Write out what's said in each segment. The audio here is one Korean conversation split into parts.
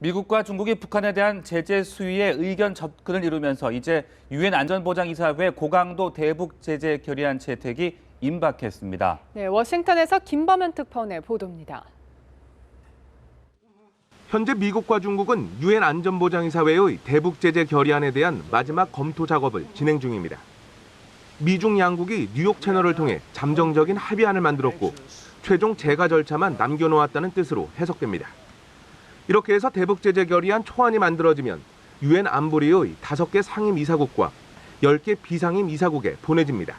미국과 중국이 북한에 대한 제재 수위에 의견 접근을 이루면서 이제 유엔 안전보장이사회 고강도 대북 제재 결의안 채택이 임박했습니다. 네, 워싱턴에서 김범현 특파원의 보도입니다. 현재 미국과 중국은 유엔 안전보장이사회의 대북 제재 결의안에 대한 마지막 검토 작업을 진행 중입니다. 미중 양국이 뉴욕 채널을 통해 잠정적인 합의안을 만들었고 최종 재가 절차만 남겨놓았다는 뜻으로 해석됩니다. 이렇게 해서 대북 제재 결의안 초안이 만들어지면 유엔 안보리의 5개 상임 이사국과 10개 비상임 이사국에 보내집니다.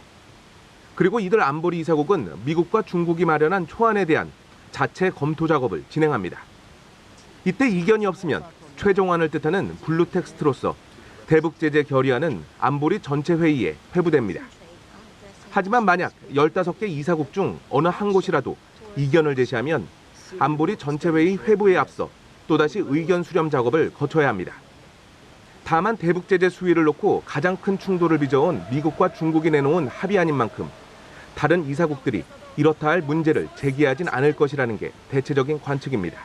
그리고 이들 안보리 이사국은 미국과 중국이 마련한 초안에 대한 자체 검토 작업을 진행합니다. 이때 이견이 없으면 최종안을 뜻하는 블루 텍스트로서 대북 제재 결의안은 안보리 전체 회의에 회부됩니다. 하지만 만약 15개 이사국 중 어느 한 곳이라도 이견을 제시하면 안보리 전체 회의 회부에 앞서 또다시 의견 수렴 작업을 거쳐야 합니다. 다만 대북 제재 수위를 놓고 가장 큰 충돌을 빚어온 미국과 중국이 내놓은 합의안인 만큼 다른 이사국들이 이렇다 할 문제를 제기하진 않을 것이라는 게 대체적인 관측입니다.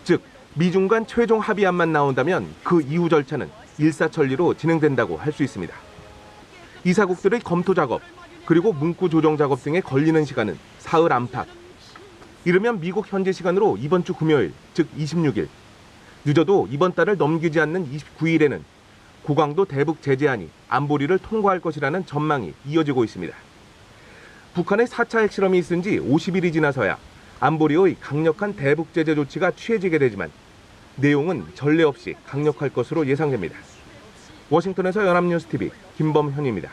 즉, 미중 간 최종 합의안만 나온다면 그 이후 절차는 일사천리로 진행된다고 할 수 있습니다. 이사국들의 검토 작업, 그리고 문구 조정 작업 등에 걸리는 시간은 사흘 안팎. 이르면 미국 현지 시간으로 이번 주 금요일, 즉 26일, 늦어도 이번 달을 넘기지 않는 29일에는 고강도 대북 제재안이 안보리를 통과할 것이라는 전망이 이어지고 있습니다. 북한의 4차 핵실험이 있은 지 50일이 지나서야 안보리의 강력한 대북 제재 조치가 취해지게 되지만 내용은 전례 없이 강력할 것으로 예상됩니다. 워싱턴에서 연합뉴스TV 김범현입니다.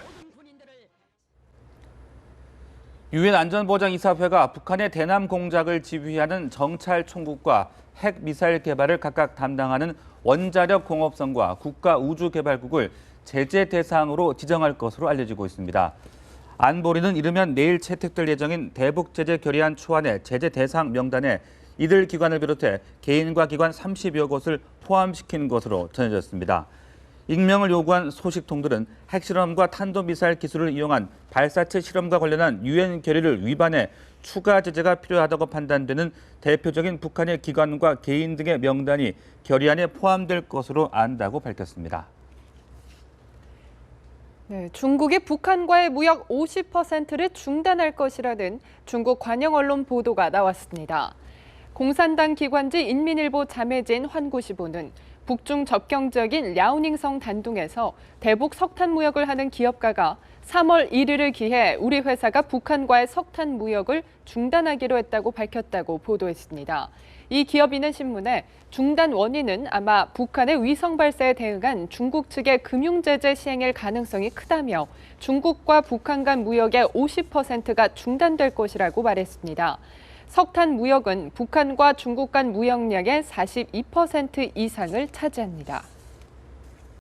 유엔 안전보장이사회가 북한의 대남 공작을 지휘하는 정찰 총국과 핵 미사일 개발을 각각 담당하는 원자력 공업성과 국가우주개발국을 제재 대상으로 지정할 것으로 알려지고 있습니다. 안보리는 이르면 내일 채택될 예정인 대북 제재 결의안 초안의 제재 대상 명단에 이들 기관을 비롯해 개인과 기관 30여 곳을 포함시킨 것으로 전해졌습니다. 익명을 요구한 소식통들은 핵실험과 탄도미사일 기술을 이용한 발사체 실험과 관련한 유엔 결의를 위반해 추가 제재가 필요하다고 판단되는 대표적인 북한의 기관과 개인 등의 명단이 결의안에 포함될 것으로 안다고 밝혔습니다. 네, 중국이 북한과의 무역 50%를 중단할 것이라는 중국 관영 언론 보도가 나왔습니다. 공산당 기관지 인민일보 자매진 환구시보는 북중 접경 지역인 랴오닝성 단둥에서 대북 석탄 무역을 하는 기업가가 3월 1일을 기해 우리 회사가 북한과의 석탄 무역을 중단하기로 했다고 밝혔다고 보도했습니다. 이 기업인은 신문에 중단 원인은 아마 북한의 위성 발사에 대응한 중국 측의 금융 제재 시행일 가능성이 크다며 중국과 북한 간 무역의 50%가 중단될 것이라고 말했습니다. 석탄 무역은 북한과 중국 간 무역량의 42% 이상을 차지합니다.